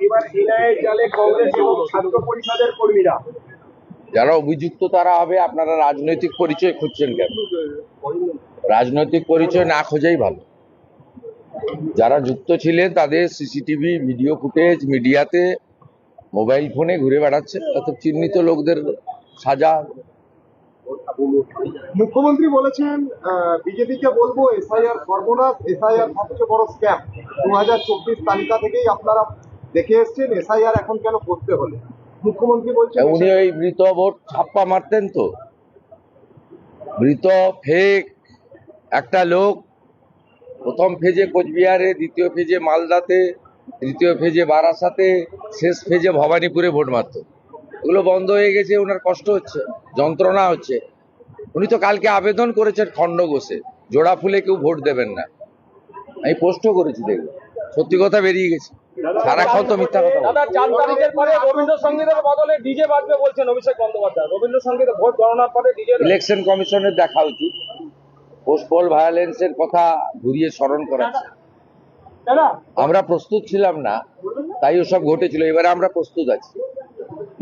এবার এনআইএ জালে কংগ্রেস এবং ছাত্র পরিষদের কর্মীরা। যারা অভিযুক্ত তারা হবে। আপনারা রাজনৈতিক পরিচয় খুঁজছেন কেন? রাজনৈতিক পরিচয় না খোঁজাই ভালো। যারা যুক্ত ছিলেন তাদের সিসিটিভি ভিডিও ফুটেজ মিডিয়াতে মোবাইল ফোনে ঘুরে বেড়াচ্ছে, অত চিহ্নিত লোকদের সাজা। মুখ্যমন্ত্রী বলেছেন বিজেপিকে বলবো এসআইআর সর্বনাশ, এসআইআর সবচেয়ে বড় স্ক্যাম। 2024 তালিকা থেকেই আপনারা দেখে এসছেন, এসআইআর এখন কেন করতে হলো? মুখ্যমন্ত্রী বলছেন উনি ওই মৃত ভোট ছাপ্পা মারতেন তো। মৃত ফেক একটা লোক প্রথম ফেজে কোচবিহারে, দ্বিতীয় ফেজে মালদাতে, তৃতীয় ফেজে বারাসাতে, শেষ ফেজে ভবানীপুরে ভোট মারত। ওগুলো বন্ধ হয়ে গেছে, ওনার কষ্ট হচ্ছে, যন্ত্রণা হচ্ছে। উনি তো কালকে আবেদন করেছেন খণ্ডঘোষে, জোড়া ফুলে কেউ ভোট দেবেন না। আমি পোস্টও করেছি, দেখবো সত্যি কথা বেরিয়ে গেছে, সারাক্ষণ তো মিথ্যা কথা বলে। দাদা, 4 তারিখের পরে রবীন্দ্রসঙ্গীতের বদলে ডিজে বাজবে বলছেন অভিষেক বন্দ্যোপাধ্যায়। রবীন্দ্রসঙ্গীতে ভোট গণনার পরে ডিজে। ইলেকশন কমিশনের দেখা উচিত পোস্ট পোল ভায়োলেন্সের কথা ঘুরিয়ে স্মরণ করাচ্ছে। আমরা প্রস্তুত ছিলাম না, তাই ওসব ঘটেছিল। এবারে আমরা প্রস্তুত আছি।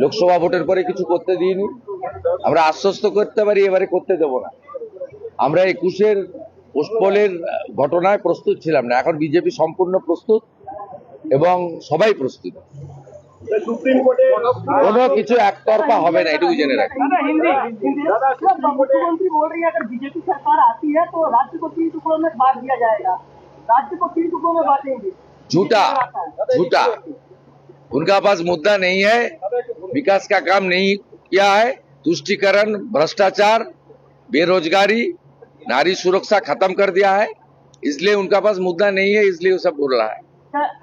লোকসভা ভোটের পরে কিছু করতে দিইনি, আমরা আশ্বস্ত করতে পারি এবারে করতে দেব না। আমরা 21-এর পোস্ট পোলের ঘটনায় প্রস্তুত ছিলাম না, এখন বিজেপি সম্পূর্ণ প্রস্তুত এবং সবাই প্রস্তুত। সুপ্রিম কোর্টে কোনো কিছু একতরফা হবে না, এটুকু জেনে রাখি। मुख्यमंत्री बोल रही है अगर बीजेपी सरकार आती है तो राज्य को 3 टुकड़ों में बांट दिया जाएगा, राज्य को 3 टुकड़ों में बांटेंगे। झूठा झूठा, उनका पास मुद्दा नहीं है, विकास का काम नहीं किया है। तुष्टीकरण, भ्रष्टाचार, बेरोजगारी, नारी सुरक्षा खत्म कर दिया है, इसलिए उनका पास मुद्दा नहीं है, इसलिए वो सब बोल रहा है।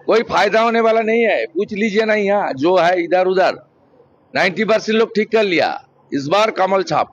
कोई फायदा होने वाला नहीं है। पूछ लीजिए ना, यहाँ जो है इधर उधर 90% लोग ठीक कर लिया। इस बार कमल छाप।